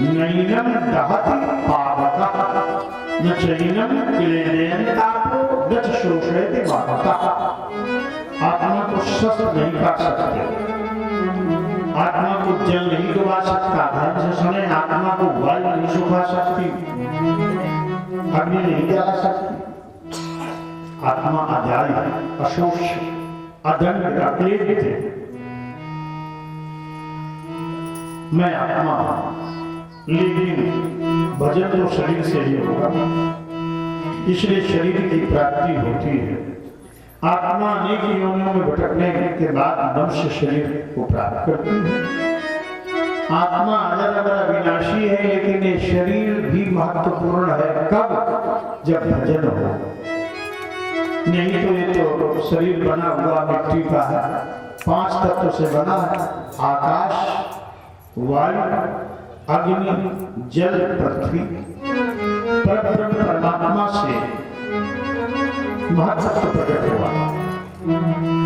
नैनम दहति पावकः न चैनम क्लेदयन्तापो न च शोषयति वातः। आत्मा को शस्त्र नहीं काट सकते, आत्मा को जल नहीं डुबा सकता, धर्म से सुने आत्मा को वायु नहीं सुखा सकती, अग्नि नहीं जला सकती। आत्मा अजाई, अशोष, अदंड, अक्लेदित। मैं आत्मा, लेकिन भजन तो शरीर से ही होगा, इसलिए शरीर की प्राप्ति होती है। आत्मा अनेक योनियों में भटकने के बाद मनुष्य शरीर को प्राप्त करती है। आत्मा अजर अमर अविनाशी है, लेकिन ये शरीर भी महत्वपूर्ण है। कब? जब भजन हो, नहीं तो ये तो शरीर बना हुआ मिट्टी का है, 5 तत्व से बना है, आकाश, वायु, अग्नि, जल, पृथ्वी। परब्रह्म परमात्मा से महत्व प्रकट हुआ,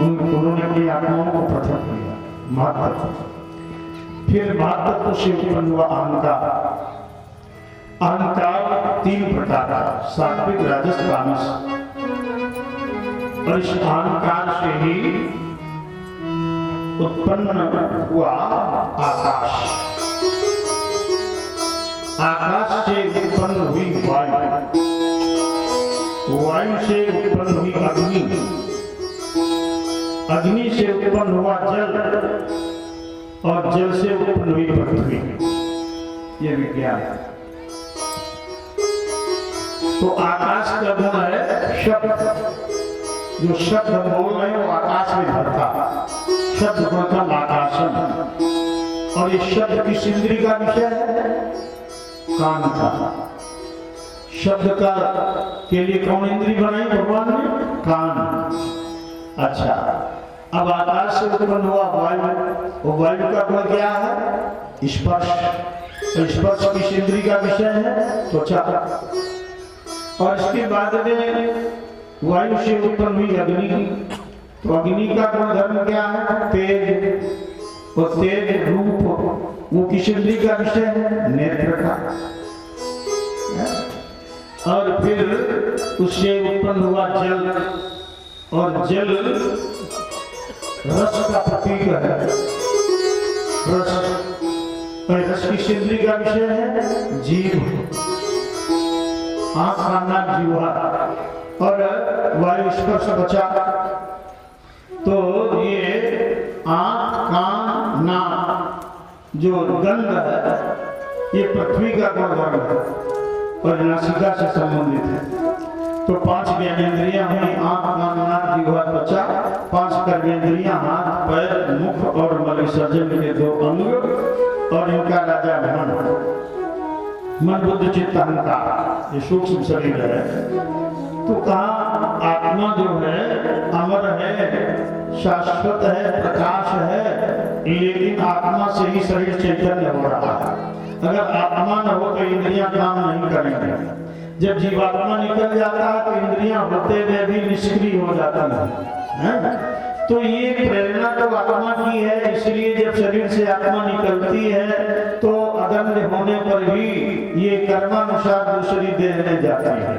उन्होंने अपनी आत्माओं को प्रकट किया महत्व। फिर महत्व से उत्पन्न हुआ अहंकार। अहंकार 3 प्रकार का, सात्विक, राजस, तामस। और इस अहंकार से ही उत्पन्न हुआ आकाश। आकाश से उत्पन्न हुई वायु, वायु से उत्पन्न हुई अग्नि, अग्नि से उत्पन्न हुआ जल, और जल से उत्पन्न हुई पृथ्वी। ये विज्ञान है। तो आकाश का गुण है शब्द। जो शब्द बोल रहे हैं वो आकाश में भरता, शब्द गुण का आकाशन। और ये शब्द किस इंद्री का विषय है? कान का। शब्द का के लिए कौन इंद्री बनाई भगवान ने? कान। अच्छा, अब आकाश से उत्पन्न हुआ वायु, वो वायु का गुण क्या है? स्पर्श। स्पर्श किस इंद्री का विषय है? त्वचा। और इसके बाद में वायु से उत्पन्न हुई अग्नि, तो अग्नि का गुण धर्म क्या है? तेज। और तेज रूप, वो किस इंद्री का विषय है? नेत्र का। और फिर उससे उत्पन्न हुआ जल, और जल रस का प्रतीक है। रस, रस किस इंद्री का विषय है? जीव। आंख, कान, नाक, जीवा। और वायु स्पर्श बचा, तो ये आंख, कान, नाक जो गंध है, ये पृथ्वी का गुण है और नासिका से संबंधित है। तो 5 ज्ञानेंद्रियां हुई, आंख, कान, नाक, जीवा, त्वचा। 5 कर्मेंद्रियां, हाथ, पैर, मुख और मल विसर्जन के 2 अंग। और इनका राजा मन, बुद्धि, चित्त, अहंकार, ये सूक्ष्म शरीर है। तो कहा आत्मा जो है अमर है, शाश्वत है, प्रकाश है, लेकिन आत्मा से ही शरीर चैतन्य हो रहा है। अगर आत्मा न हो तो इंद्रियां काम नहीं करेंगे। जब जीवात्मा निकल जाता है तो इंद्रियां होते हुए भी निष्क्रिय हो जाती हैं। तो ये प्रेरणा तो आत्मा की है, इसलिए जब शरीर से आत्मा निकलती है तो अदम्य होने पर भी ये कर्मानुसार दूसरी देह में जाती है।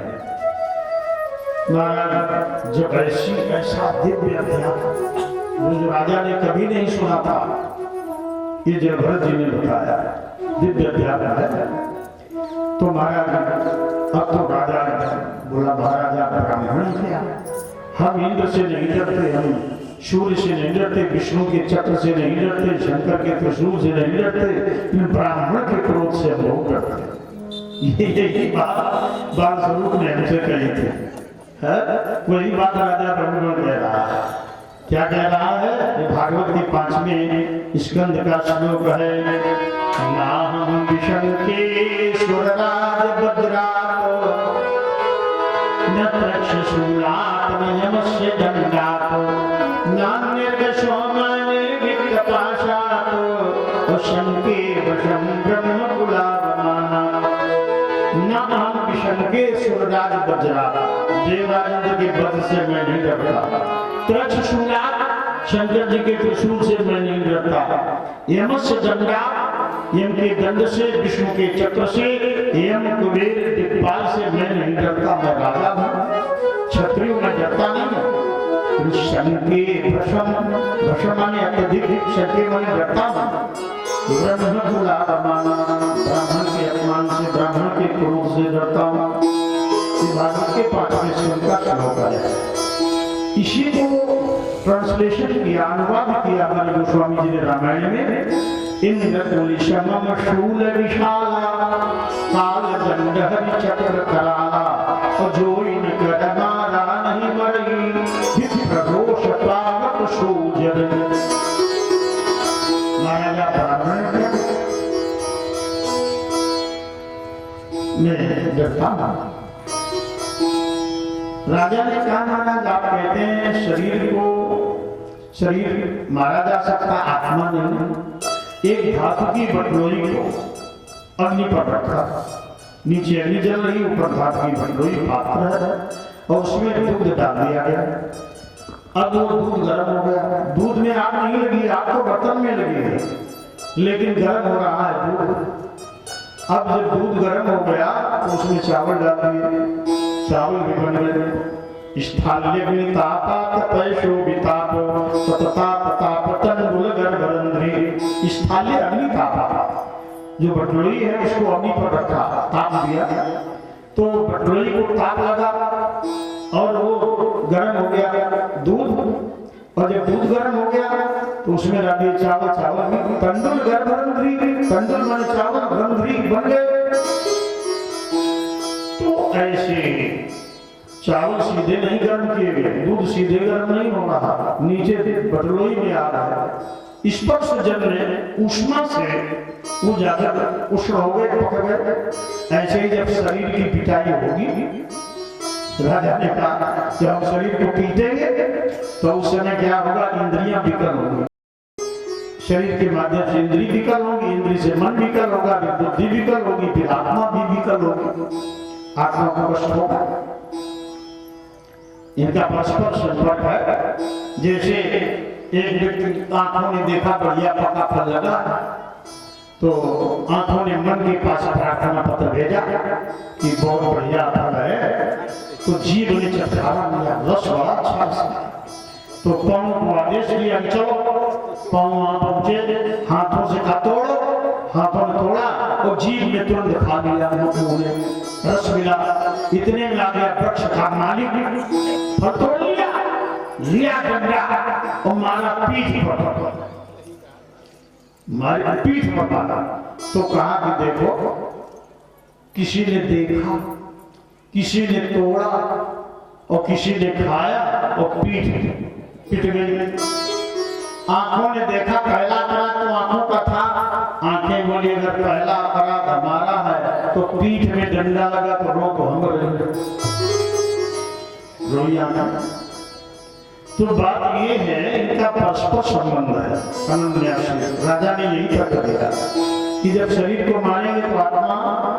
महाराज, जब ऐसा दिव्य अध्यात्म जो राजा ने कभी नहीं सुना था, ये जब भरत जी ने बताया दिव्य अध्यात्म है, तो महाराज अब तो राजा बोला, महाराजा ब्राह्मण क्या, हम इंद्र से नहीं डरते, हम सूर्य से नहीं डरते, विष्णु के चक्र से नहीं डरते, शंकर के त्रिशूल से नहीं डरते, ब्राह्मण के क्रोध से हम बहुत डरते। यही बात बाल स्वरूप ने हमसे कही थी। वही बात राजा ब्राह्मण कह रहा है। क्या कह रहा है? भागवत के 5वें स्कंद का श्लोक है, नाहं विशंके सुरराज बद्रात न त्रक्षशूलात् न यमस्य दण्डात् नान्यर्गशो माने विक्तपाशात् वशंके वशं ब्रह्मकुलावमाना। न अहं विशंके सुरराज बज्रात, देवराजेंद्र के वध से मैं नहीं डरता। त्रक्षशूलात्, शंकर जी के त्रिशूल से मैं नहीं डरता। यमस्य दंडात्, यम के दंड से, विष्णु के चक्र से, यम कुबेर दिक्पाल से मैं नहीं डरता, मैं राजा हूँ, क्षत्रियों में डरता नहीं। शन के भ्रषण माने अत्यधिक शन के माने डरता हूँ। ब्रह्म बुला माना, ब्राह्मण के अपमान से, ब्राह्मण के क्रोध से डरता हूँ। भागवत के 5वें श्लोक का श्लोक है। इसी को ट्रांसलेशन किया, अनुवाद किया हमारे गोस्वामी जी ने रामायण में। इंद्र शमम शूल विशाला, काल दंड हरि चक्र कराला, और जो इनकर मारा नहीं मरी, प्रदोष पावक सूजन। महाराजा ब्राह्मण में डरता हूं। राजा ने कहा महाराज आप कहते हैं शरीर मारा जा सकता, आत्मा नहीं। एक धातु की बटलोई को अग्नि पर रखा, नीचे अग्नि जल रही, ऊपर धातु की बटलोई पात्र है, और उसमें दूध डाल दिया गया। अब वो दूध गर्म हो गया। दूध में आग नहीं लगी, आग तो बर्तन में लगी है, लेकिन गर्म हो रहा है दूध। अब जब दूध गर्म हो गया तो उसमें चावल डाल दिए, चावल भी बन गए। स्थाल्यग्नितापात पैशोभितापो ततापतापतंडुल गर्भरंध्री। स्थाल्य अग्निताप, जो बटलोई है उसको अग्नि पर रखा, ताप दिया, तो बटलोई को ताप लगा और वो गर्म हो गया दूध। और जब दूध गर्म हो गया तो उसमें डाल दिए चावल, चावल भी तंडुल गर्भरंध्री, तंडुल माने चावल, रंध्री बन गए। तो ऐसे चावल सीधे नहीं गर्म किए गए, दूध सीधे गर्म नहीं हो रहा, नीचे बटलोई में आ रहा है। स्पर्श जल ने ऊष्मा से वो ज्यादा उष्ण हो गए, पक गए। ऐसे ही जब शरीर की पिटाई होगी, राजा ने कहा जब हम शरीर को पीटेंगे तो उस समय क्या होगा, इंद्रियां विकल होंगी। शरीर के माध्यम से इंद्री विकल होगी, इंद्री से मन विकल होगा, फिर बुद्धि विकल होगी, फिर आत्मा भी विकल होगी, आत्मा को कष्ट होगा। इनका परस्पर संपर्क है। जैसे एक व्यक्ति आंखों ने देखा बढ़िया पका फल लगा, तो आंखों ने मन के पास प्रार्थना पत्र भेजा कि बहुत बढ़िया फल है, तो जीव ने चटकारा लिया, रस बड़ा अच्छा। तो पांव को आदेश दिया कि चलो, पांव वहां पहुंचे, हाथों से का तोड़ो, हाथों ने तोड़ा और जीव ने तुरंत खा लिया, उन्हें रस मिला। इतने में आ गया वृक्ष का मालिक, फल तोड़ लिया डंडा और मारा पीठ पर, मारी पीठ पर मारा। तो कहा कि देखो, किसी ने देखा, किसी ने तोड़ा और किसी ने खाया और पीठ पिट गई। आंखों ने देखा पहला अपराध तो आंखों का था, आंखें बोली अगर पहला अपराध हमारा है तो पीठ में डंडा लगा तो रोक हम रोई आना। तो बात ये है, इनका परस्पर संबंध है। अनन्यासी राजा ने यही तर्क दिया कि जब शरीर को मारेंगे तो आत्मा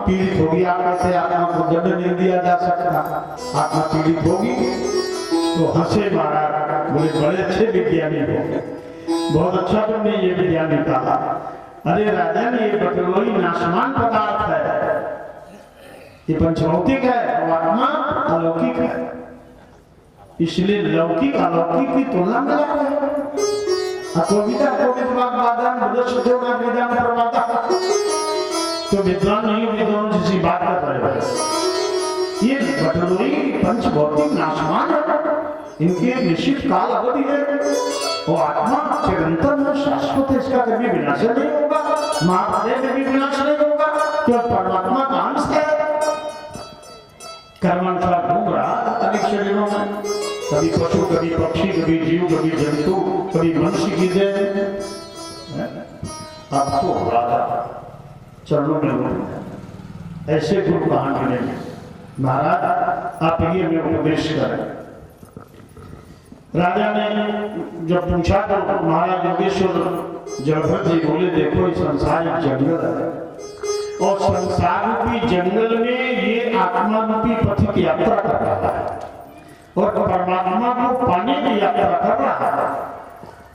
पीड़ित होगी। आत्मा से आत्मा को दंड नहीं दिया जा सकता, आत्मा पीड़ित होगी। तो हंसे महाराज, बोले बड़े अच्छे विज्ञानी हो, बहुत अच्छा तुमने ये विज्ञान निकाला। अरे राजा ने, ये बटलोई नाशमान पदार्थ है, ये पंचभौतिक है, और आत्मा अलौकिक है, इसलिए लौकिक अलौकिक की तुलना में तो विद्वान नहीं, विद्वान जिसी बात कर रहे हैं। ये बटलोई पंचभौतिक नाशमान है, इनके निश्चित काल अवधि है, और आत्मा चिरंतन में शाश्वत है, इसका कभी विनाश नहीं होगा, महादेव में भी विनाश नहीं होगा, क्योंकि परमात्मा का अंश है। कर्मानुसार घूम रहा अनेक शरीरों में, कभी पशु, कभी पक्षी, कभी जीव, कभी जंतु, कभी मनुष्य की देह। अब तो राजा चरणों में ऐसे गुरु कहां मिलेंगे। महाराज आप ये में उपदेश करें। राजा ने जब पूछा तो महाराज योगेश्वर जलभद्र जी बोले, देखो ये संसार एक जंगल है, और संसार रूपी जंगल में ये आत्मा रूपी पथ की यात्रा कर रहा है, और परमात्मा को पाने की यात्रा कर रहा है।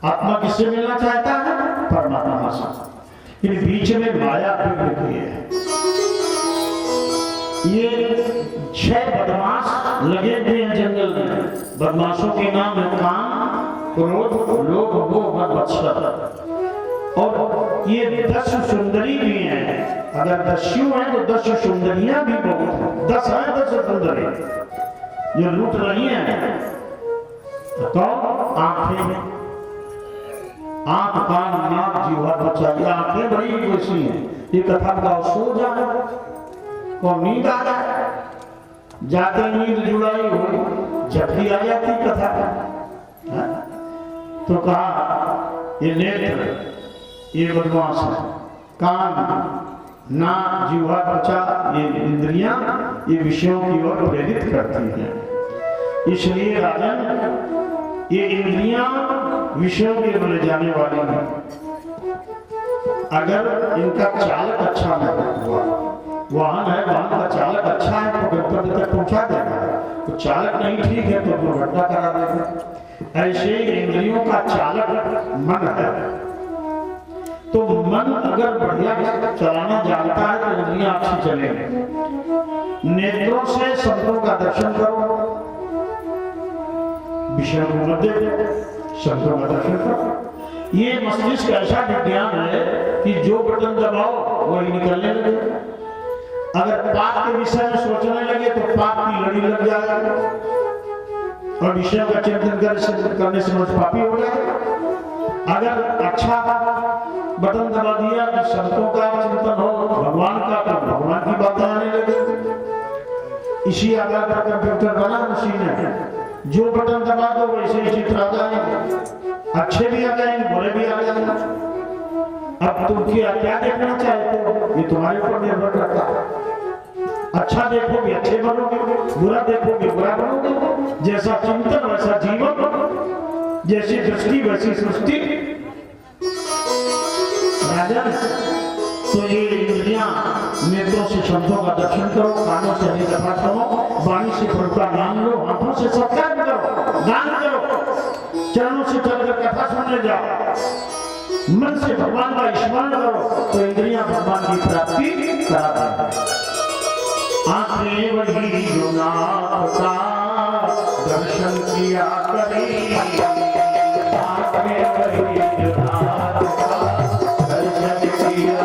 आत्मा किससे मिलना चाहता है? परमात्मा से। इन बीच में माया भी लिखी है। ये 6 बदमाश लगे हुए हैं जंगल में। बदमाशों के नाम है काम, क्रोध, लोभ, मोह, मद, मत्सर। और ये 10 सुंदरी भी हैं। अगर 10 हैं तो 10 सुंदरियां भी बहुत हैं। 10 हैं 10 सुंदरी जो लूट रही हैं। तो आंखें, आंख, कान, नाक, जीवा, बच्चा, ये आंखें बड़ी वैसी हैं। ये कथा का सो जाए को नींद आ जाए, जाते नींद जुड़ाई हो झपकी आ जाती कथा। तो कहा ये नेत्र, ये बदमाश है। कान, नाक, जीवा, बच्चा, ये इंद्रियां ये विषयों की ओर प्रेरित करती हैं। इसलिए राजन ये इंद्रियां विषयों की ओर ले जाने वाली हैं। अगर इनका चालक अच्छा नहीं हुआ, वाहन है, वाहन का चालक अच्छा है तो गंतव्य तक पहुंचा देगा। तो चालक नहीं ठीक है तो दुर्घटना करा देगा। ऐसे इंद्रियों का चालक मन है। तो मन अगर बढ़िया चलाना जानता है तो इंद्रियां अच्छी चलेंगी। नेत्रों से संतों का दर्शन करो, विषयों को मत देखो, संतों का दर्शन करो। ये मस्तिष्क ऐसा विज्ञान है कि जो बटन दबाओ वही निकलने लगे। अगर पाप के विषय में सोचने लगे तो पाप की लड़ी लग जाएगी और विषयों का चिंतन करने से मनुष्य पापी हो जाएगा। अगर अच्छा बटन दबा दिया कि संतों का चिंतन हो, भगवान का, तो भगवान की बातें आने लगे। इसी आधार पर कंप्यूटर बना मशीन है। जो बटन दबा दो वैसे ही चित्र आ जाएंगे, अच्छे भी आ जाएंगे, बुरे भी आ जाएंगे। अब तुम क्या देखना चाहते हो ये तुम्हारे ऊपर निर्भर करता है। अच्छा देखोगे अच्छे बनोगे, बुरा देखोगे बुरा बनोगे। जैसा चिंतन वैसा जीवन, जैसी दृष्टि वैसी सृष्टि। राजन तो ये इंद्रियां नेत्रों से शब्दों का दर्शन करो, कानों से हरि कथा सुनो, वाणी से प्रभु का नाम लो, हाथों से सत्कार करो, दान करो, चरणों से चलकर कथा सुनने जाओ, मन से भगवान का स्मरण करो तो इंद्रियां भगवान की प्राप्ति कराती हैं। आंखें वही जो नाथ का दर्शन किया करें, आंखें वही जो नाथ का दर्शन किया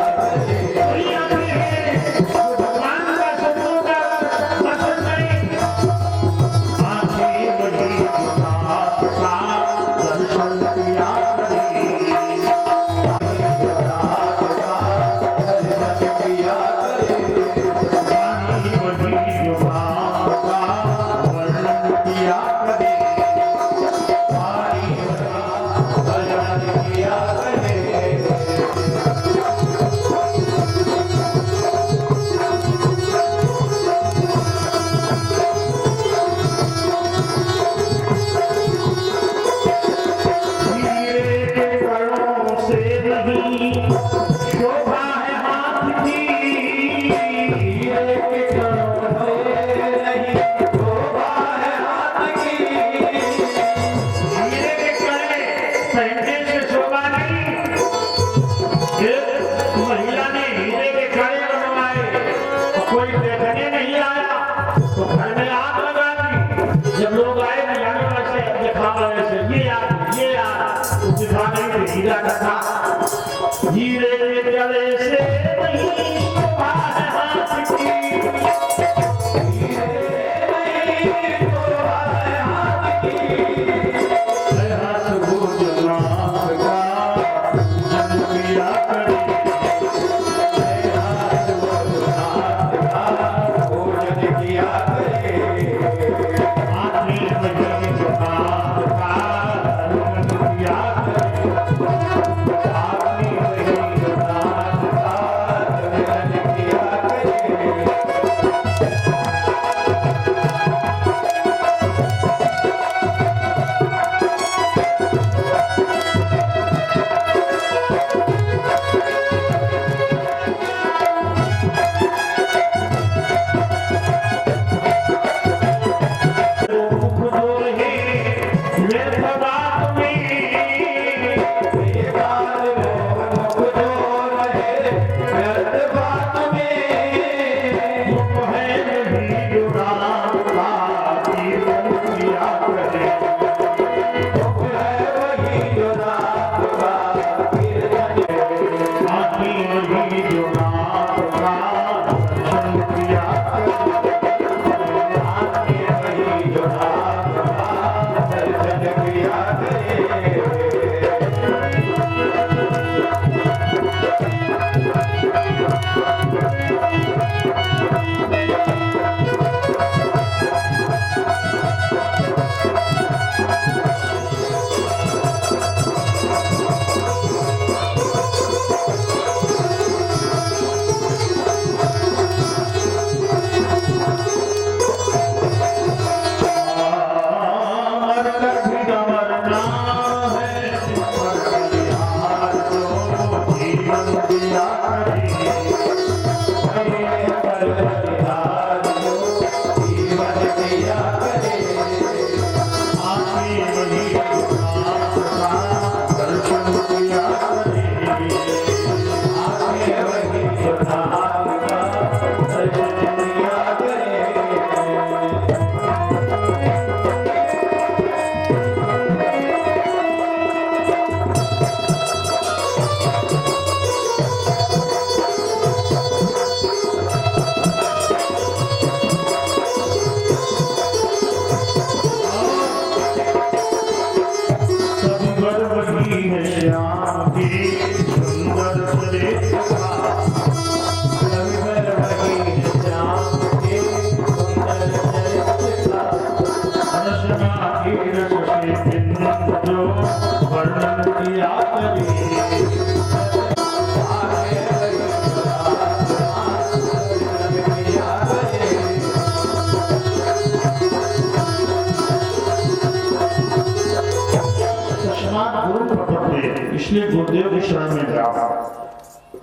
इसलिए गुरुदेव की शरण में जाओ।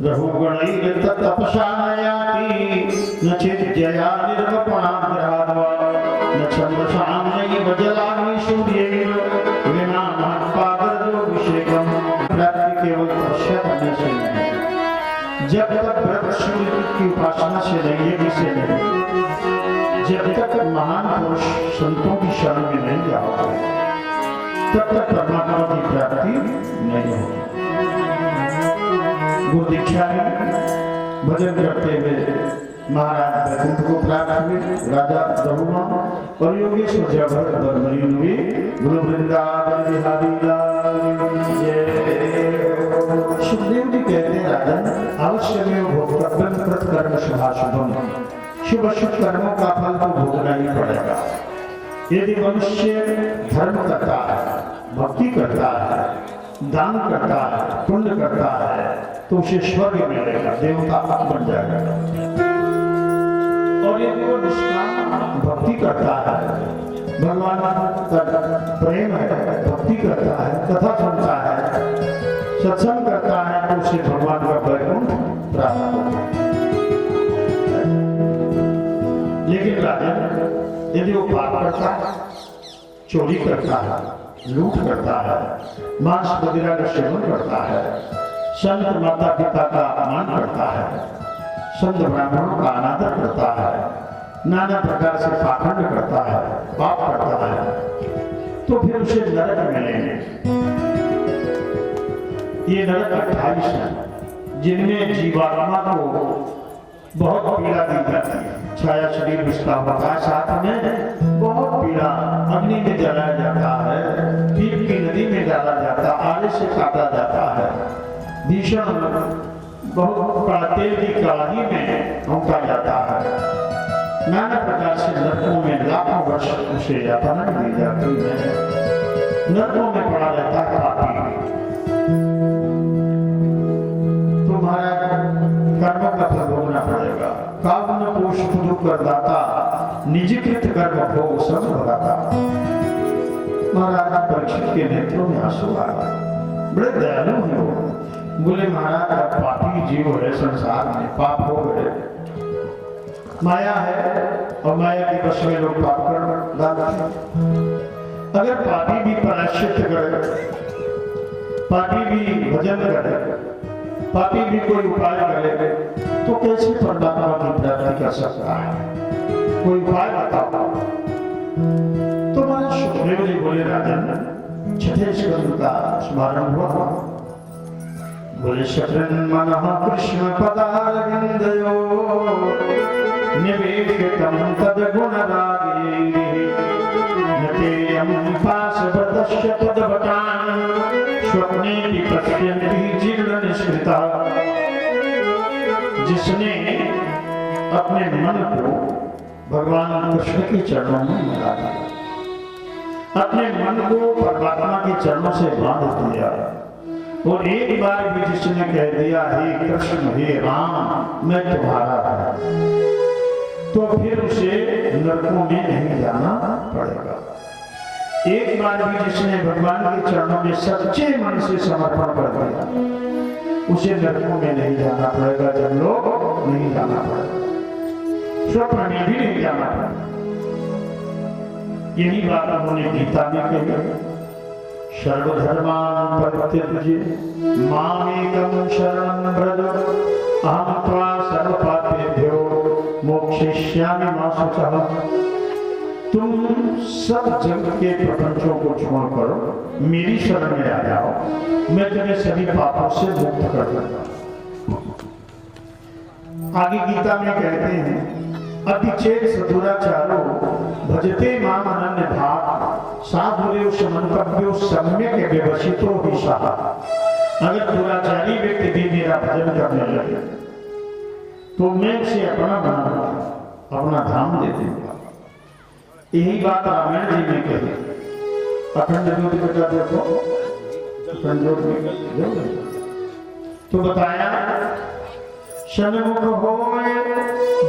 रघुगणई तपसा नयाति न चिज्जया निर्वपणाग्रहाद्वा न छन्दसां नैव जलानि सूर्यैर विना महत्पादयोऽभिषेकम्। प्राप्ति केवल तपस्या करने से नहीं, जब तक व्रत सूर्य की उपासना से नहीं, ये से नहीं, जब तक महान पुरुष संतों की शरण में नहीं जाओगे तब तक परमात्मा की प्राप्ति नहीं होगी। गुरु दीक्षा भजन करते हुए महाराज वैकुंठ को प्राप्त हुए। राजा रघुमा और योगेश्वर जगत बर्मरी हुए। गुरु वृंदावन बिहारी लाल जय। सुखदेव जी कहते हैं राजन, अवश्य में भोक्तव्यम कृतकर्म शुभाशुभम। शुभ शुभ कर्मों का फल तो भोगना ही पड़ेगा। यदि मनुष्य धर्म करता है, भक्ति करता है, दान करता है, पुण्य करता है, तो उसे स्वर्ग मिलेगा, देवता बन जाएगा। और यदि वो निष्काम भक्ति करता है, भगवान का प्रेम है, भक्ति करता है, कथा सुनता है, सत्संग करता है, तो उसे भगवान का वैकुंठ प्राप्त होगा। लेकिन राजन, यदि वो पाप करता है, चोरी करता है, लूट करता है, मांस मदिरा का सेवन करता है, संत माता पिता का अपमान करता है, संत ब्राह्मणों का अनादर करता है, नाना प्रकार से पाखंड करता है, पाप करता है, तो फिर उसे नरक मिलेंगे। ये नरक 28 है, जिनमें जीवात्मा को बहुत पीड़ा दी जाती है। छाया शरीर उसका होता है, साथ में बहुत पीड़ा, अग्नि में जलाया जाता है, पीप की नदी में डाला जाता है, आले से काटा जाता है, भीषण बहुत तेल की कड़ाही में उनका जाता है। नाना प्रकार से नरकों में लाखों वर्ष उसे यातना दी जाती है। नरकों में पड़ा रहता है पापी। तुम्हारा कर्मों का फल भोगना पड़ेगा। काव्य कोश खुद करदाता, निजीकृत कर्म भोग सब भोगाता। महाराज परीक्षित के नेत्रों में आंसू आ गए। बड़े दयालु हैं वो। बोले महाराज, आप पापी जीव है, संसार में पाप हो गए, माया है, और माया के बस में लोग पाप कर डालते। अगर पापी भी प्रायश्चित करे, पापी भी भजन करे, पापी भी कोई उपाय करे, तो कैसे परमात्मा की प्राप्ति कर सकता है? कोई उपाय बताओ। तो महाराज सुखदेव जी बोले, राजन, छठे स्कंद का स्मरण हुआ। बोले, शरण मनः कृष्ण पदारविंदयो निवेशितं तद्गुणरागे नतेयं पाशवतस्य तद्वटान् स्वप्ने पश्यन्ति जीर्ण निष्कृता। जिसने अपने मन को भगवान कृष्ण के चरणों में मिला दिया, अपने मन को परमात्मा के चरणों से बांध दिया, और एक बार भी जिसने कह दिया, हे कृष्ण, हे राम, मैं तुम्हारा हूं, तो फिर उसे नरकों में नहीं जाना पड़ेगा। एक बार भी जिसने भगवान के चरणों में सच्चे मन से समर्पण कर दिया, उसे नरकों में नहीं जाना पड़ेगा, जब लोग नहीं जाना पड़ेगा। स्वप्न में भी नहीं जाना था। यही बात उन्होंने गीता में कही, सर्वधर्मान् परित्यज्य मामेकं शरणं व्रज अहं त्वा सर्वपापेभ्यो मोक्षयिष्यामि मा शुचः। तुम सब जगत के प्रपंचों को छोड़कर मेरी शरण में आ जाओ, मैं तुम्हें सभी पापों से मुक्त कर दूंगा। आगे गीता में कहते हैं, अतिचेत सदुराचारो भजते माम अनन्य भाव साधुरेव समन्तव्यो सम्यक व्यवसितो ही सहा। अगर दुराचारी व्यक्ति भी मेरा भजन करने लगे तो मैं उसे अपना बना अपना धाम दे दूंगा। यही बात रामायण जी में कही। अखंड ज्योति बेटा देखो, अखंड ज्योति तो बताया, सन्मुख होए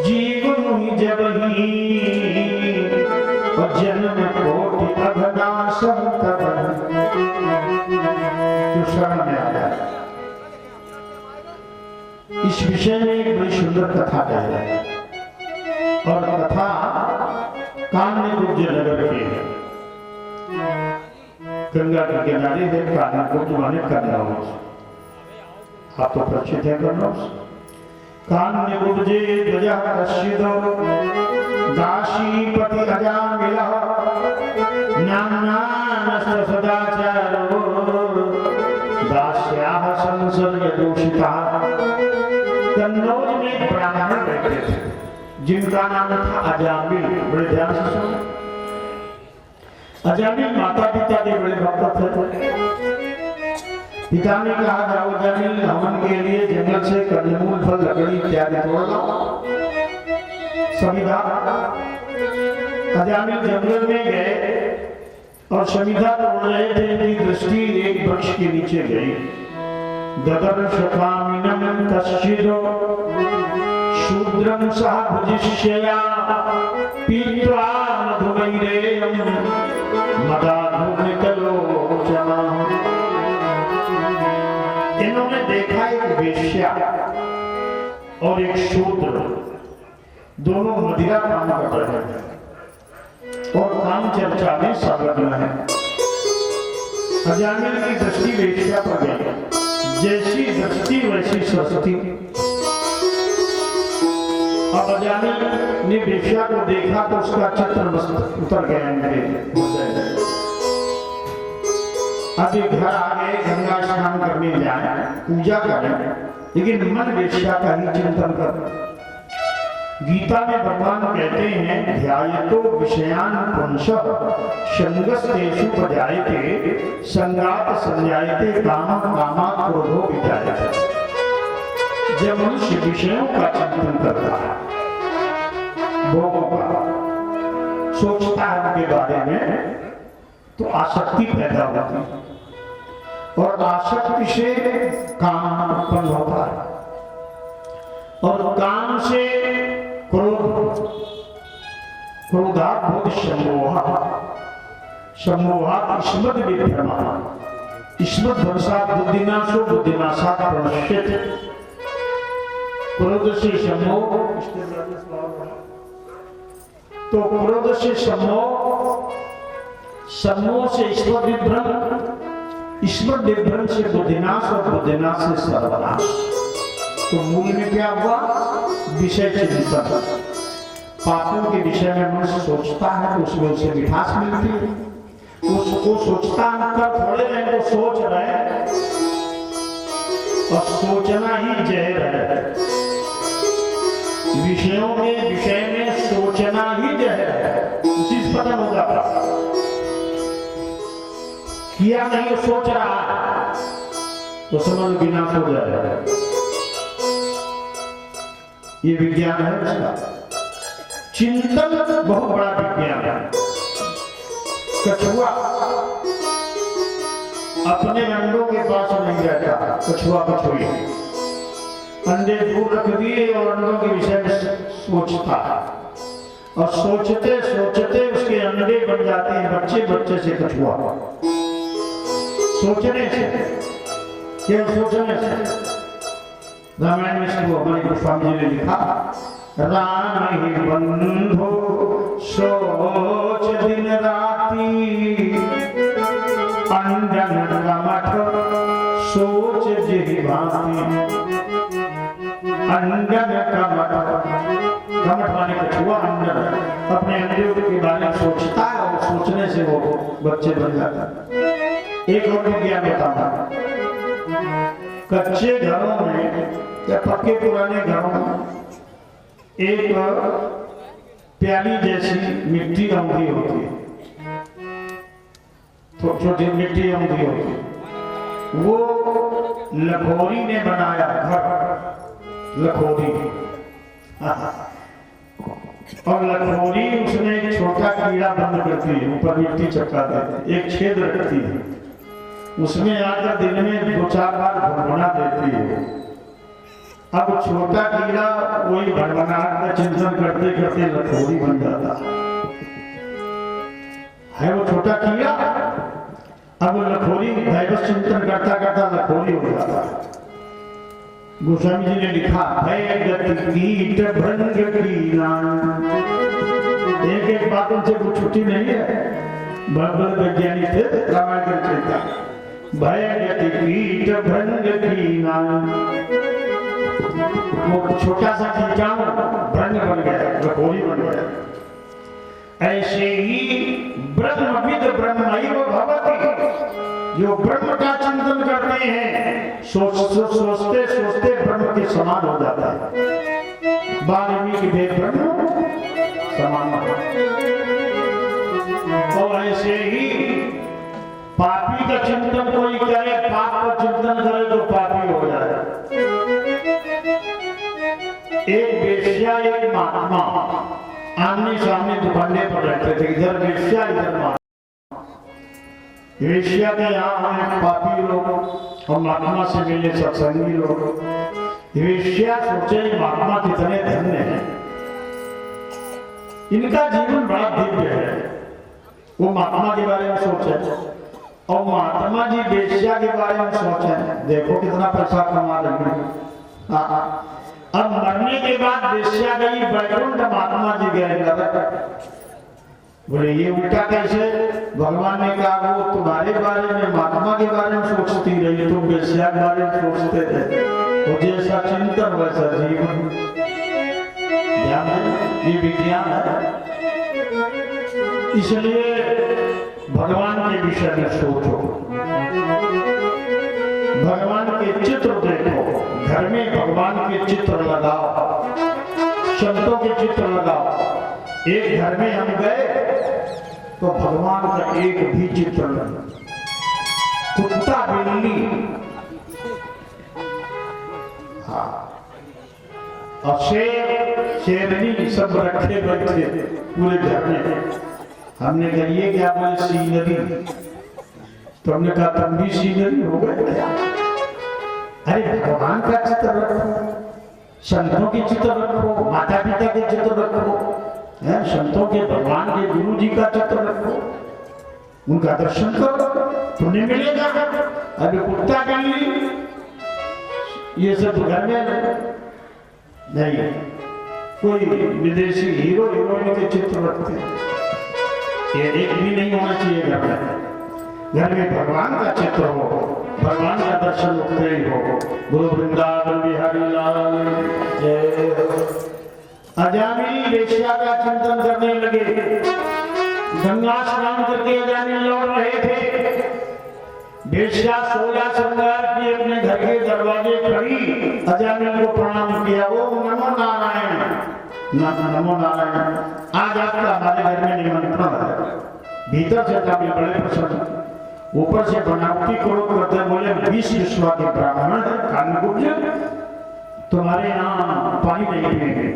जीवन ही जब ही और जन्म कोटि अघनाशम तब जो शरण में आ जाए। इस विषय में एक बड़ी सुंदर कथा कह रहे हैं और कथा कान्यकुब्ज नगर की है। गंगा के किनारे है कान्यकुब्ज माने कन्नौज। आप तो परिचित है कन्नौज। कान्यकुब्जे ध्वजः कश्चिदो दासीपति अजामिलः नाम्नानस्य सदाचारो दास्याः संसर्गदूषितः। कन्नौज में ब्राह्मण रहते थे जिनका नाम था अजामिल। बड़े ध्यान से सुनो, अजामिल माता पिता के बड़े भक्त थे। पिता ने कहा, जाओ अजामिल, हवन के लिए जंगल से कंदमूल फल लकड़ी इत्यादि तोड़ लाओ। समिधा अजामिल जंगल में गए और समिधा तोड़ रहे थे। उनकी दृष्टि एक वृक्ष के नीचे गई। ददर्श कामिनं कश्चिदो शूद्रं सह भुजिष्यया पीत्वा मधुमैरेयं मदाधुनिकलोचना। इन्होंने देखा एक वेश्या और एक शूद्र दोनों मदिरा पान कर रहे हैं और काम चर्चा में संलग्न है। अजामिल की दृष्टि वेश्या पर गई। जैसी दृष्टि वैसी सस्ती। अब अजामिल ने वेश्या को देखा तो उसका चित्र मस्त उतर गया मेरे। अभी घर आ गए, गंगा स्नान करने जाए, पूजा करें, लेकिन मन वेश्या का ही चिंतन कर। गीता में भगवान कहते हैं, ध्यायतो विषयान पुंसः संगस्तेषु पजायते संगात संजायते काम कामात् क्रोधो विजायते। जब मनुष्य विषयों का चिंतन करता है, भोगों का सोचता है उनके बारे में, तो आसक्ति पैदा होती है और आसक्ति से काम उत्पन्न होता है और काम से क्रोध, क्रोधात् भूत सम्मोहः, सम्मोहात् स्मृति विभ्रमः, स्मृतिभ्रंशात् बुद्धिनाशो, बुद्धिनाशात् प्रणश्यते। क्रोध से सम्मोह, तो क्रोध से सम्मोह, सम्मोह से स्मृति विभ्रम, स्मृति विभ्रम से बुद्धिनाश और बुद्धिनाश से सर्वनाश। तो मूल में क्या हुआ? विषय चिंतन। पापों के विषय में मनुष्य सोचता है तो उसमें उसे मिठास मिलती है। उसको सोचता अंतर थोड़े रहे तो सोच रहे और सोचना ही जहर है। विषयों के विषय में सोचना ही जहर है, उसी से पता हो जाता। किया नहीं सोच रहा है तो समझ विनाश हो जाएगा। ये विज्ञान है उसका। चिंतन बहुत बड़ा विज्ञान है। कछुआ अपने अंडों के पास नहीं रहता। कछुआ कछुई अंडे दूर रख दिए और अंडों के विषय में सोचता है और सोचते सोचते उसके अंडे बन जाते हैं बच्चे बच्चे से कछुआ। सोचने से, केवल सोचने से। रामायण में इसको हमारे गोस्वामी जी ने लिखा राम ही बंधु सोच दिन राती, अंजन कमठ सोच जिहि भांति। अंजन कमठ, कमठ माने कछुआ, अंजन अपने अंजों के बारे में सोचता है और सोचने से वो बच्चे बन जाता है। एक और विज्ञान बताना, कच्चे घरों में या पक्के पुराने घरों में एक प्याली जैसी मिट्टी औंधी होती है, छोटी छोटी मिट्टी औंधी होती है, वो लखोरी ने बनाया घर, लखोरी। और लखोरी उसमें एक छोटा कीड़ा बंद करती है, ऊपर मिट्टी चिपका देती है, एक छेद रखती है, उसमें आकर दिन में 2-4 बार भड़बड़ा देती है। अब छोटा कीड़ा वही भड़बड़ाहट का चिंतन करते करते लखोरी बन जाता है वो छोटा कीड़ा। अब लखोरी दैवत चिंतन करता करता लखोरी हो जाता है। गोस्वामी जी ने लिखा, भय गति कीट भंग कीड़ा। एक एक बातों से कुछ छुट्टी नहीं है, बड़े वैज्ञानिक थे, रामायण के चलता। भय गति कीट भंग कीड़ा, वो छोटा सा कीटाणु भ्रंग बन गया, लखोरी बन गया। ऐसे ही ब्रह्मविद ब्रह्मैव भवति, जो ब्रह्म का चिंतन करते हैं सोचते सोचते ब्रह्म के समान हो जाता है। वाल्मीकि भेद ब्रह्म समान। और ऐसे ही पापी का चिंतन कोई करे, पाप का चिंतन करे तो पापी हो जाए। एक वेश्या एक महात्मा आमने सामने दुकाने पर रहते थे, इधर वेश्या इधर महात्मा। वेश्या के यहाँ हैं पापी लोग और महात्मा से मिले सत्संगी लोग। वेश्या सोचे महात्मा कितने धन्य हैं, इनका जीवन बड़ा दिव्य है, वो महात्मा के बारे में सोचे। और महात्मा जी वेश्या के बारे में सोचे, देखो कितना पैसा कमा रही है। अब मरने के बाद वेश्या गई वैकुंठ, महात्मा जी गए नरक। बोले ये उल्टा कैसे? भगवान ने कहा वो तुम्हारे बारे में महात्मा के बारे में सोचती रही, तुम वेश्या के बारे में सोचते थे। वो जैसा चिंतन वैसा जीवन। ध्यान है, ये विज्ञान है। इसलिए भगवान के विषय में सोचो, भगवान के चित्र देखो, घर में भगवान के चित्र लगाओ, संतों के चित्र लगाओ। एक घर में हम गए तो भगवान का एक भी चित्र नहीं, कुत्ता बिल्ली, हाँ, और शेर शेरनी सब रखे बैठे पूरे घर में। हमने कहा ये क्या? बोले सीनरी। तो हमने कहा तुम भी सीनरी हो गए क्या? अरे भगवान का चित्र रखो, संतों के चित्र रखो, माता पिता के चित्र रखो, संतों के, भगवान के, गुरु जी का चित्र रखो, उनका दर्शन करो, पुण्य मिलेगा। अभी कुत्ता बिल्ली ये सब घर में नहीं। कोई विदेशी हीरो हीरोइन के चित्र रखते हैं, ये एक भी नहीं होना चाहिए घर में। घर में भगवान का चित्र हो, भगवान का दर्शन होते ही हो। गुरु वृंदावन बिहारी लाल जय। अजामिल वेश्या का चिंतन करने लगे, गंगा स्नान करके अजामिल लौट रहे थे। वेश्या 16 श्रृंगार की अपने घर के दरवाजे खड़ी, अजामिल को प्रणाम किया। ओ नमो नारायण, नमो नारायण, आज आपका हमारे घर में निमंत्रण है। भीतर से अजामिल बड़े प्रसन्न, ऊपर से बनावटी क्रोध करते बोले 20 विश्वा के ब्राह्मण कानकुब्ज, तुम्हारे यहाँ पानी नहीं पिएंगे।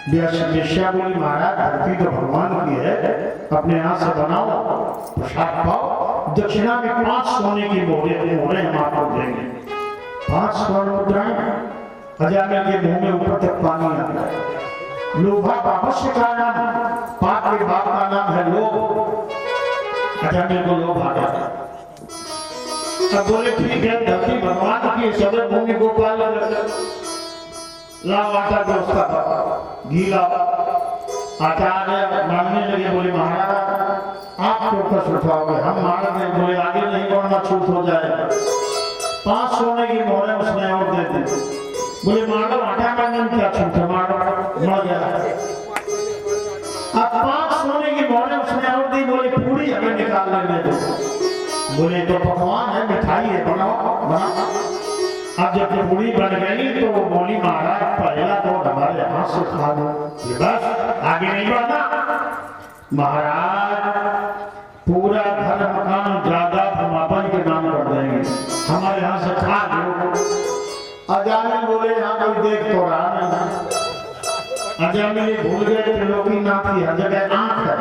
वेश्या बोली महाराज धरती तो भगवान की है, अपने हाथ से बनाओ, प्रसाद पाओ, दक्षिणा में 5 सोने की मोहरें हम आपको देंगे। 5 स्वर्ण मुद्राएं। अजामिल के मुंह में ऊपर तक पानी आ गया। लोभा पापस्य का नाम, पाप के बाप का नाम है लोभ। अजामिल को लोभ आ गया। अब बोले ठीक है, धरती भगवान की, सदर भूमि गोपाल लाओ आटा दोस्ता गीला आटा आ गया, मांगने लगे, बोले महाराज आप चौकस उठाओगे, हम मांग रहे, बोले आगे नहीं बढ़ना, छूट हो जाएगा। 5 सोने की मोहरें उसने और दे दी, बोले मांगो आटा मांगने में क्या छूट है, मांगो, मर गया। अब 5 सोने की मोहरें उसने और दी, बोले पूरी हमें निकाल लेने दो, बोले तो पकवान है, मिठाई है, बनाओ बनाओ। अब जब पूरी बन गई तो वो बोली महाराज पहला तो हमारे हाथ से खा दो, बस आगे नहीं बढ़ना। महाराज पूरा घर मकान जायदाद हम अपन के नाम कर देंगे, हमारे यहाँ से खा दो। अजामिल बोले यहाँ कोई देख तो रहा नहीं। अजामिल भूल गए त्रिलोकीनाथ की हर जगह आंख है।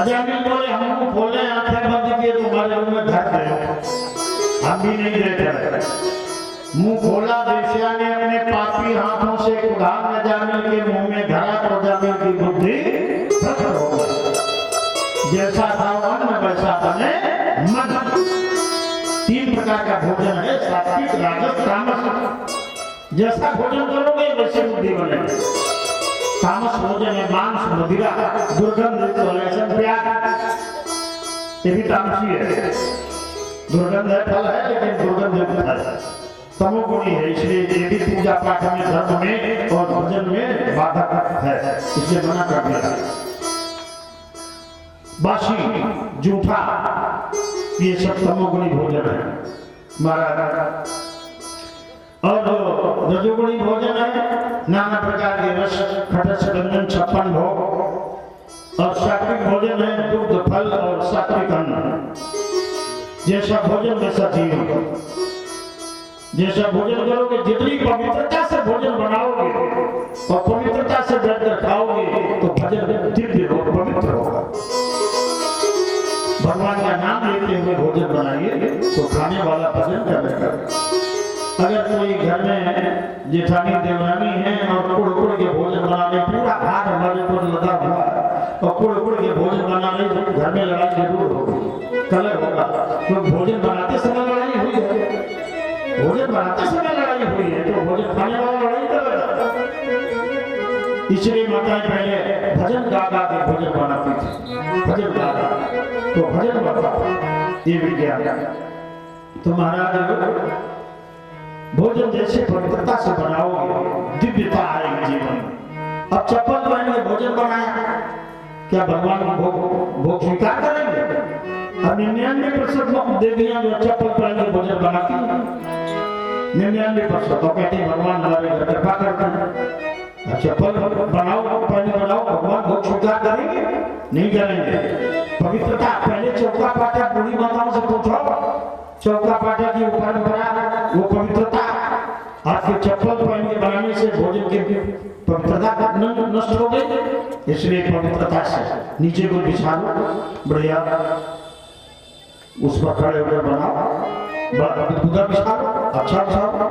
अजामिल बोले हम खोले आंखें बंद किए, तुम्हारे रूम में धर गए, हम भी नहीं देख रहे। मुंह खोला, वेश्या ने अपने पापी हाथों से कुल्हाड़ अजामिल के मुंह में धरा तो अजामिल की बुद्धि भ्रष्ट हो गई। जैसा था अन्न वैसा बने मन। 3 प्रकार का भोजन है, सात्विक, राजस, तामस। जैसा भोजन करोगे वैसे बुद्धि बनेगी। तामस भोजन है मांस, मदिरा, दुर्गंध, लहसुन, प्याज, ये भी तामसी है। दुर्गंध है, फल है, लेकिन दुर्गंध है, तमोगुणी है, इसलिए ये भी पूजा पाठ में, धर्म में और भोजन में बाधक है, इसलिए मना कर दिया। बासी, जूठा, ये सब तमोगुणी भोजन है महाराज। और रजोगुणी भोजन है, नाना प्रकार के रस, खटस, व्यंजन, 56 भोग। और सात्विक भोजन है, दूध, फल और सात्विक अन्न। जैसा भोजन वैसा जीवन। जैसा भोजन करोगे, जितनी पवित्रता से भोजन बनाओगे और पवित्रता से बैठकर खाओगे तो भोजन दिव्य और पवित्र होगा। भगवान का नाम लेते हुए भोजन बनाइए तो खाने वाला भोजन करेगा। अगर कोई घर में जेठानी देवरानी है और कुड़ के भोजन बनाने, पूरा भार हमारे ऊपर लगा हुआ है और कुड़ के भोजन बनाने, घर में लड़ाई जरूर होगी, कलह होगा। तो भोजन बनाते समय लड़ाई हुई है, भोजन बनाते समय लड़ाई हुई है, तो भोजन खाने वाला लड़ाई करेगा। इसलिए माताएं पहले भजन गा गा के भोजन बनाती थी, भजन गा गा तो भजन बनता। ये विज्ञान। तो महाराज भोजन जैसे पवित्रता से बनाओगे दिव्यता आएगी जीवन में। अब चप्पल पहन के भोजन बनाया, क्या भगवान भोग स्वीकार करेंगे? अब 99% देवियां जो चप्पल पहन के भोजन बनाती हैं, 99% तो कहते हैं भगवान हमारे घर कृपा करते हैं। चप्पल बनाओ, पहले बनाओ, भगवान भोग स्वीकार करेंगे? नहीं करेंगे। पवित्रता पहले चौका पाटा बूढ़ी माताओं से पूछो, चौका पाटा की परंपरा, वो पवित्रता आपके चप्पल पहन के बनाने से भोजन की पवित्रता नष्ट हो गई। इसलिए पवित्रता से नीचे को बिछा लो, बढ़िया उस पर खड़े होकर बनाओ, पूरा बिछा लो, अच्छा बिछा लो।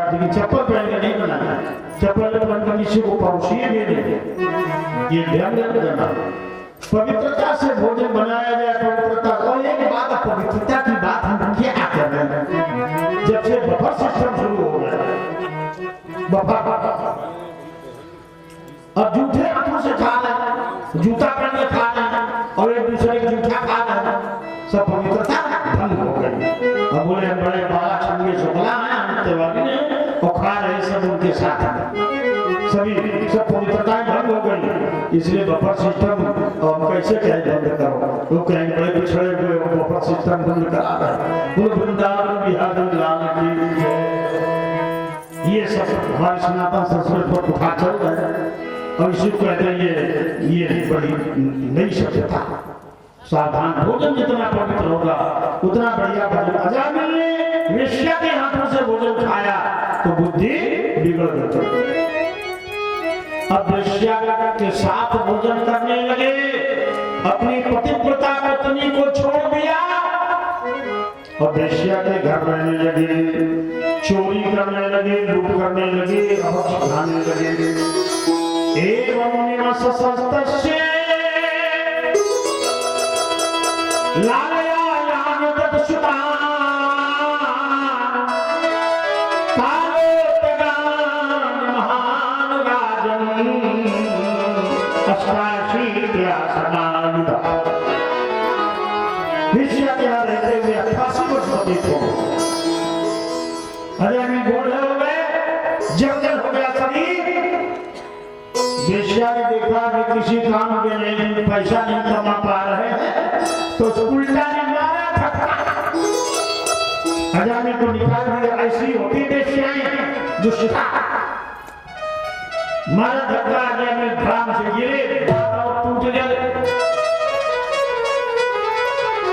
लेकिन चप्पल पहन के नहीं बनाना, चप्पल पहन कर किसी को परोसिए नहीं देते, ये ध्यान देना। पवित्रता से भोजन बनाया जाए, पवित्रता। और एक बात, पवित्रता की बात हम क्या कर रहे हैं? जब से बफर सिस्टम शुरू हो गया, बफर, अब जूठे हाथों से खा रहे, जूता पहन के खा रहे और एक दूसरे को जूठा खा रहे, सब पवित्रता भंग हो गई। अब बोले बड़े बाला छंगे शुक्ला है, हम त्योहारी ने और खा रहे सब उनके साथ में, सभी सब पवित्रताएं भंग हो गई। इसलिए बफर सिस्टम और कैसे कहे बंद करो, वो कहेंगे बड़े पिछड़े हुए बफर सिस्टम बंद करा रहे। वो वृंदावन बिहार लाल की, ये सब हमारे सनातन संस्कृति पर उठा चल रहे और इसी को कहते हैं ये बड़ी नई सभ्यता। सावधान, भोजन जितना पवित्र होगा उतना बढ़िया भोजन। अजामिल ने वेश्या के हाथों से भोजन खाया तो बुद्धि बिगड़ गई। अब वेश्या के साथ भोजन करने लगे, अपनी पतिव्रता पत्नी को छोड़ दिया और वेश्या के घर रहने लगे, चोरी करने लगे, लूट करने लगे, अभक्ष खाने लगे। एवं निवसस्तस्य लालया यान तत्सुता काले अष्टाशीत्यासनायुधा विषय के रहते हुए 88 वर्ष व्यतीत हो गए। अरे मैं बूढ़े हो गए, जंगल हो गया शरीर। वेश्या ने देखा कि किसी काम के नहीं, पैसा नहीं कमा पा रहे हैं, तो उल्टा ने मारा धक्का। अजामी को निकाल दिया। ऐसी होती वेश्याएं दुष्टा। मारा धक्का, अजामी ड्राम से गिरे, और टूट गए।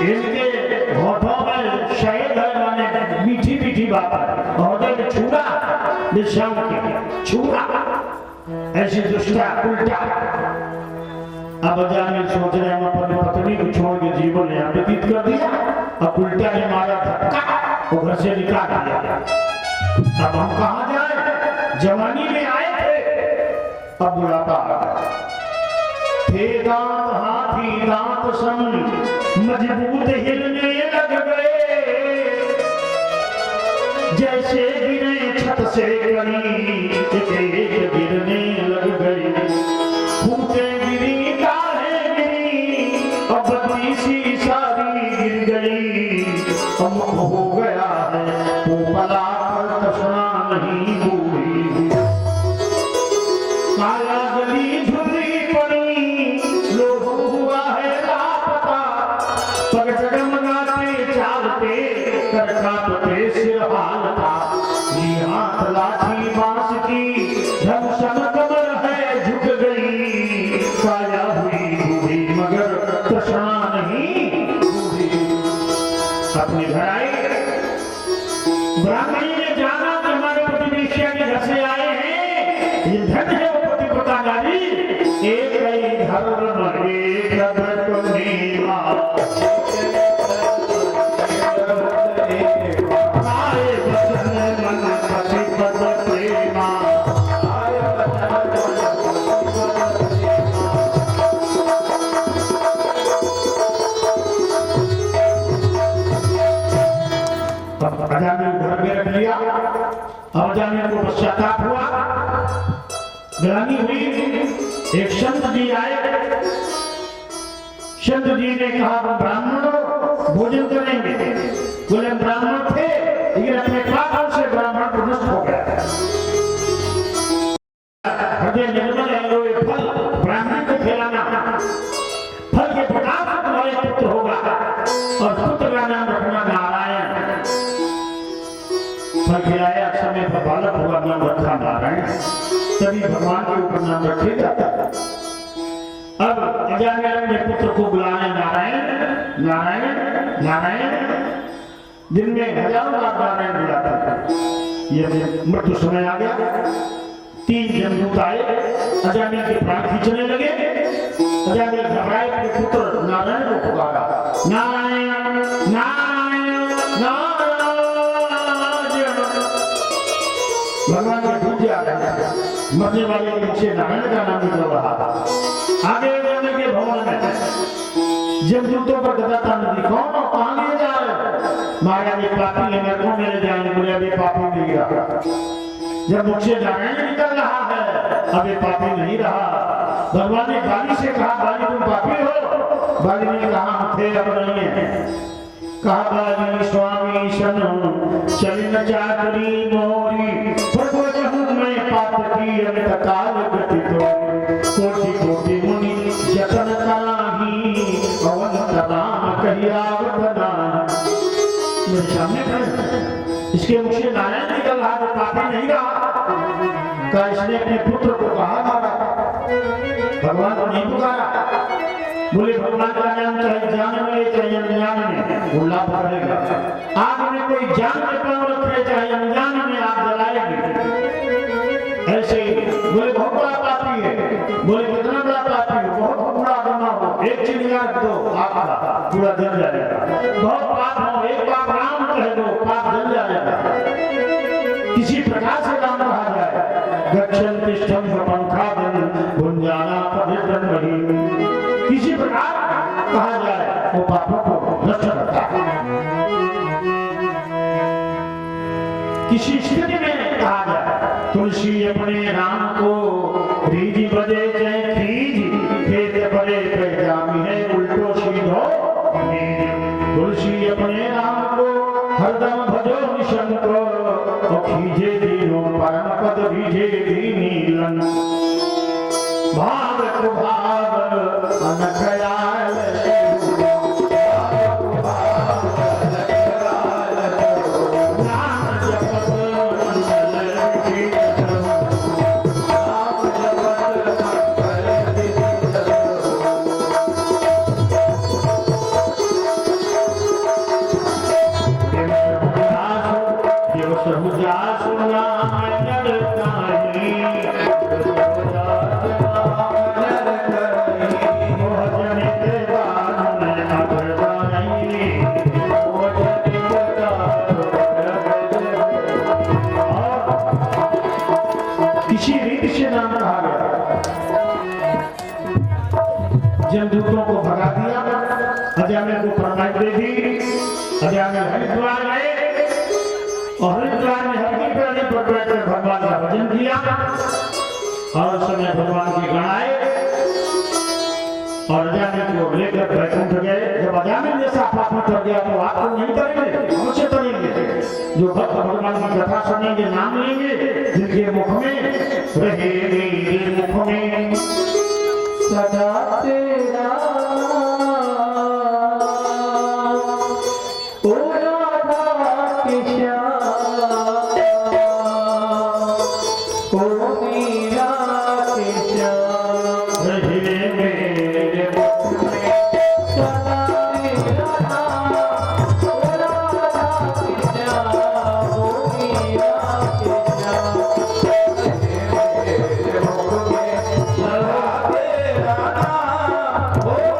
इनके होठों में शहद है, माने मीठी मीठी बात है। होठों में छुरा, विषम की छुरा, ऐसी दुष्टा उल्टा। अब अजामी सोच रहे हम अपनी पत्नी को छोड़ के जीवन यहाँ व्यतीत कर दिया, अब उल्टा ने मारा धक्का, वो घर से निकाल दिया। अब हम कहाँ जाए? जवानी में आए थे, अब बुढ़ापा आ गया। थे दांत हाथी दांत सन, मजबूत हिलने लग गए। जैसे गिरे छत से कड़ी, एक गिरने लग गई। फूटे गिरी काहे गिरी, अब तीसी सारी गिर गई। अब हो गया है वो पला पर तसना नहीं बूढ़ी। काला गली झुर्री पड़ी, लोग हुआ है लापता। पग जगमगाते चालते, कर कांपते सिर हालता। ये हाथ लाठी बांस की, धनुषन कमर है झुक गई। काया हुई बूढ़ी मगर तृष्णा नहीं बूढ़ी। अपने घर आई, ब्राह्मणी ने जाना कि हमारे पति वेश्या के घर से आए हैं। ये धन है वो पतिव्रता नारी, एक ही धर्म एक व्रत नीवा। आए वचन मन पति पद प्रेमा। अजामी घर में रख लिया। अब अजामी को पश्चाताप हुआ, ग्लानि हुई। एक संत जी आए। संत जी ने कहा ब्राह्मणों भोजन करेंगे। बोले ब्राह्मण थे, लेकिन अपने पापों से ब्राह्मण को नष्ट हो गया। हृदय निर्मल है, ये फल ब्राह्मण को खिलाना। फल के प्रकार से तुम्हारे पुत्र होगा, और पुत्र का नाम रखना नारायण। फल खिलाया, समय पर बालक हुआ, नाम रखा नारायण। तभी भगवान के ऊपर नाम रखे जाता है। अब अजामी अपने पुत्र को बुलाने नारायण नारायण नारायण। दिन में हजारों बार नारायण बुलाता था। ये मृत्यु समय आ गया। 3 जमदूत आए, अजामी के प्राण खींचने लगे। अजामी घबराए, अपने पुत्र नारायण को पुकारा, नारायण नारायण नारायण। भगवान के दूध आ रहे, मरने वाले के नीचे नारायण का नाम निकल रहा था। आगे जाने के भवन में जमदूतों पर गदाता नदी, कौन कहाँ लिए जा रहे? माया ये पापी है, मेरे को मेरे जाने बोले अभी पापी नहीं रहा। जब मुख से नारायण निकल रहा है, अभी पापी नहीं रहा। भगवान ने बाली से कहा, बाली तुम पापी हो? बाली ने कहा हम थे, अब नहीं है। कहा बाली स्वामी शनो चलिन चाकरी मोरी, प्रभु जहूं मैं पाप की अमित काल गति तोरी। कोटि कोटि मुनि जतन कराही, पवन तमाम कहिया वतना। मेरे सामने खड़े, इसके मुख से नारायण निकल रहा, तो पापी नहीं रहा। कहा इसने अपने पुत्र को कहा मारा, भगवान को नहीं पुकारा। बोले भगवान का नाम चाहे जान में चाहे अनजान में, उल्ला पकड़ेगा। आग में कोई जान में पांव रखे, चाहे अनजान में आग जलाएगी। ऐसे बोले बहुत बड़ा पापी है। बोले कितना बड़ा पापी हो? बहुत बड़ा बना हो, एक चिड़िया दो आपका पूरा जल जाएगा। बहुत पाप हो, एक बार राम कह दो, पाप जल जाएगा। किसी प्रकार से राम कहा जाए, गच्छन तिष्ठम पंखादन भुंजाना पवित्रं वही। किसी प्रकार कहा जाए, वो पापों को नष्ट करता है। किसी स्थिति में कहा जाए, तुलसी अपने राम को रीझ बजे जय खीज, मिलन भाव को भाव अनखयाल जमदूतों को भगा दिया, अजय को परमाई दे दी। अजय हरिद्वार गए और हरिद्वार में हरकी प्राणी पर बैठकर भगवान का भजन किया और उस समय भगवान के गण आए और अजय को लेकर बैकुंठ गए। जब अजय जैसा पापी कर गया तो आपको नहीं करेंगे, मुझसे करेंगे। जो भक्त भगवान की कथा सुनेंगे, नाम लेंगे, जिनके मुख में रहेंगे, मुख में सदा तेरा ओ राधा कृष्ण ओ मीरा कृष्ण रहे मेरे मुख में सदा तेरा ओ राधा कृष्ण ओ मीरा कृष्ण रहे मेरे मुख में सदा Oh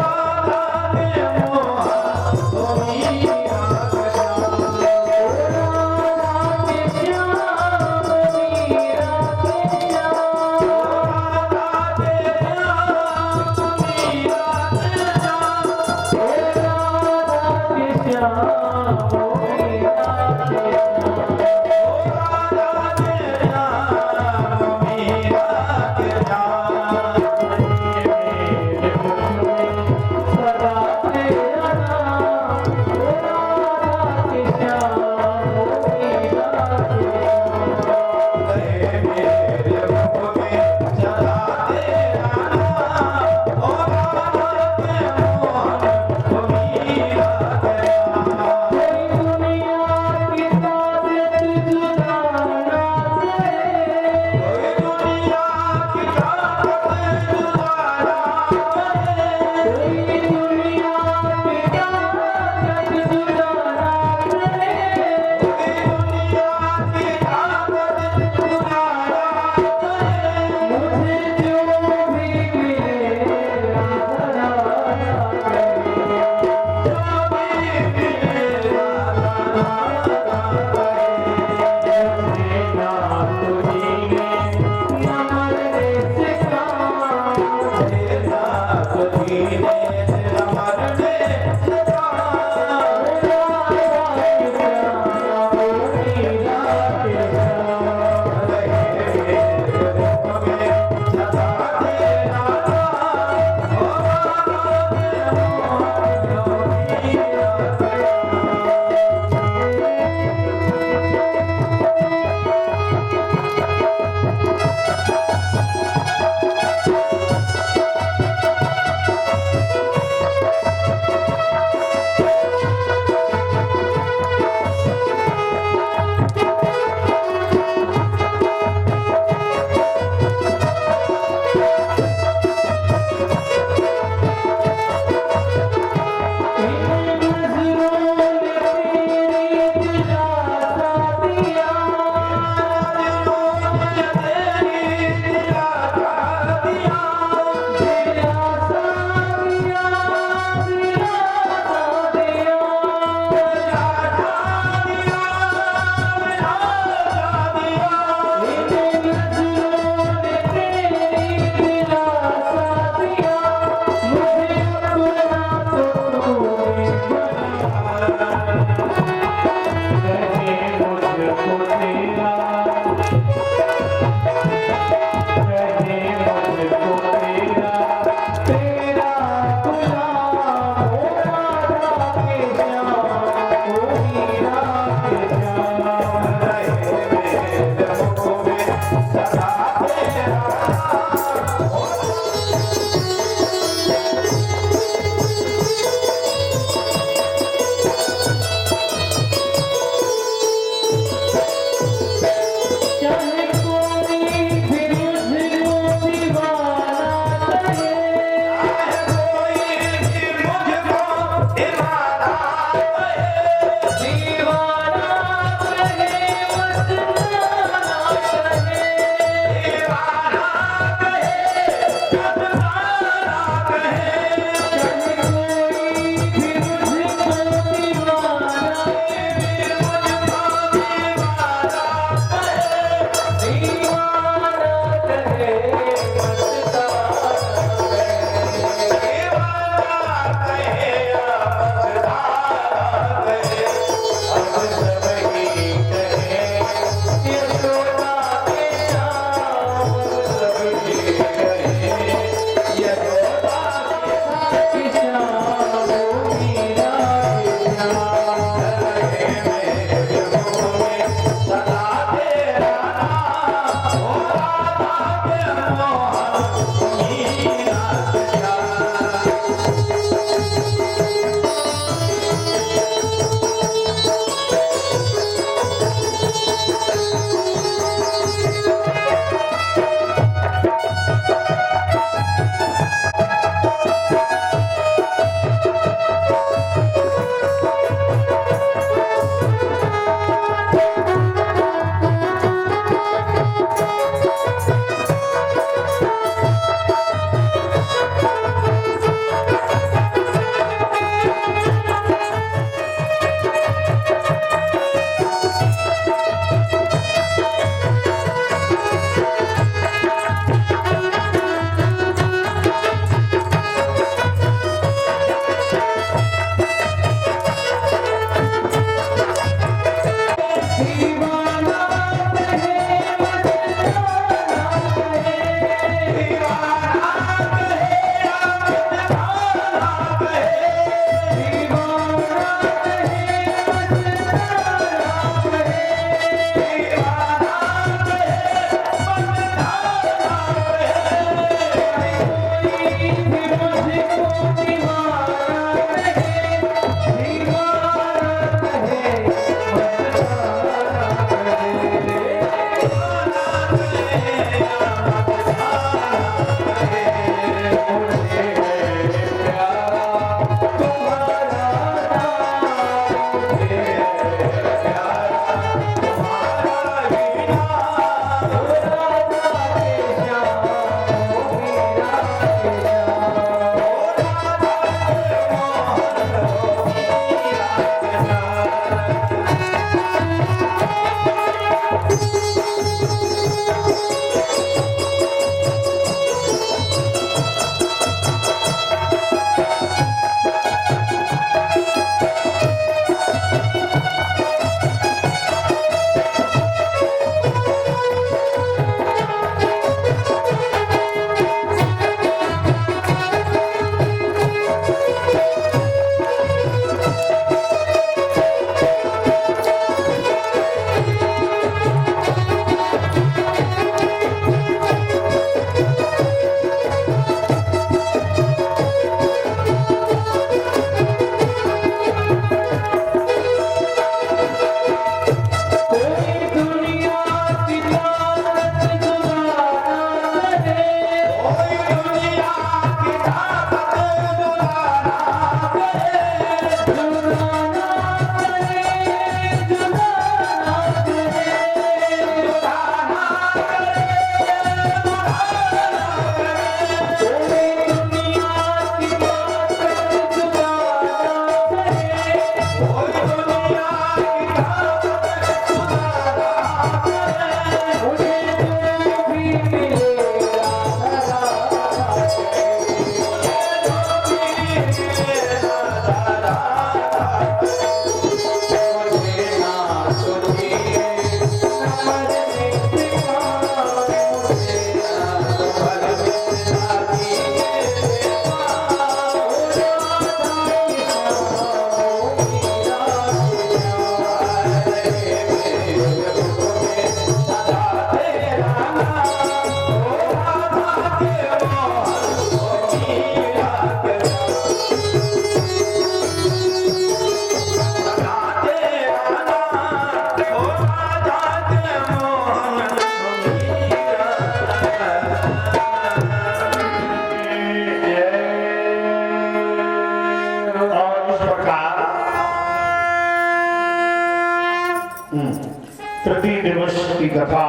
तृतीय दिवस की कथा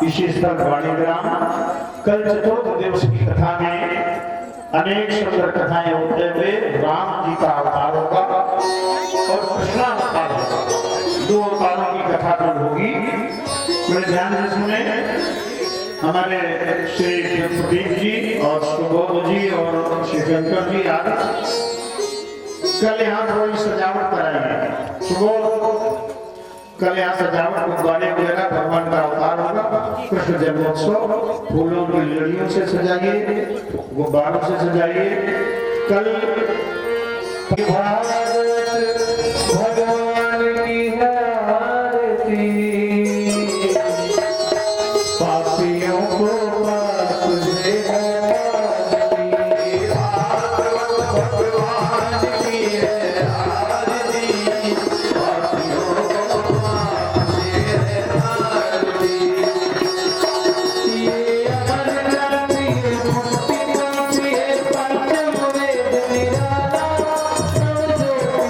इसी स्थल वाणीग्राम। कल चतुर्थ दिवस की कथा में अनेक सुंदर कथाएं होते हुए राम जी का अवतार होगा और कृष्णावतार होगा। दो अवतारों की कथा कल होगी। मेरे ध्यान से सुने। हमारे श्री प्रदीप जी और सुबोध जी और श्री शंकर जी आज कल यहाँ थोड़ी सजावट कराएंगे। सुबोध कल यहाँ सजावट गुब्बारे वगैरह भगवान का अवतार होगा। कृष्ण जन्मोत्सव फूलों की लड़ियों से सजाइए, गुब्बारों से सजाइए। कल भगवान की आरती पापियों को पाप से भगवान की आरती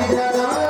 Jana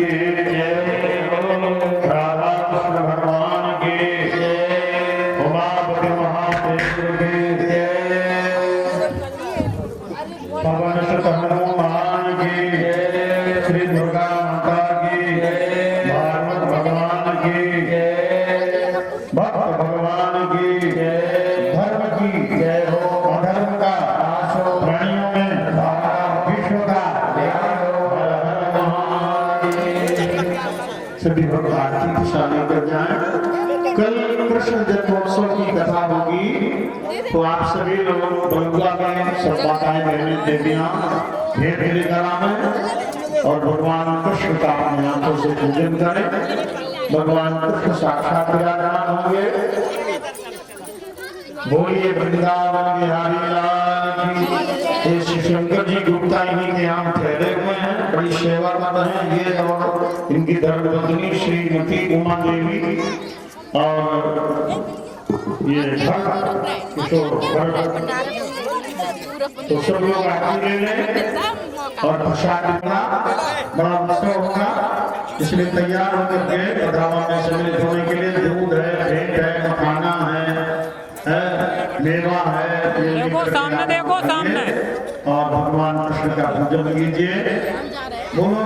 की जय, राधा कृष्ण भगवान की जय, उमापति महादेव की जय, पवन सुत हनुमान की जय, श्री दुर्गा माता की जय, भागवत भगवान की जय, भक्त भगवान की जय, धर्म की जय हो, अधर्म का नाश हो, प्राणियों में विश्व का सभी भक्त आरती दिशा लेकर जाएं। कल कृष्ण जन्मोत्सव की कथा होगी, तो आप सभी लोग बंगला में सब माताएं बहनें देवियां भेंट लेकर आए और भगवान कृष्ण का अपने आंखों से पूजन करें। भगवान कृष्ण साक्षात विराजमान होंगे। बोलिए वृंदावन बिहारी लाल की। ये श्री शंकर जी गुप्ता इन्हीं के यहाँ ठहरे हुए हैं, बड़ी सेवा कर रहे हैं ये, और इनकी धर्मपत्नी श्रीमती उमा देवी और ये तो सब लोग आरती ले लें और प्रसाद देना, बड़ा उत्सव होगा, इसलिए तैयार होकर के पधरावा में सम्मिलित होने के लिए दूध है, भेंट है, मखाना है, मेवा है, देखो सामने, देखो सामने, और भगवान कृष्ण का पूजन कीजिए। बोलो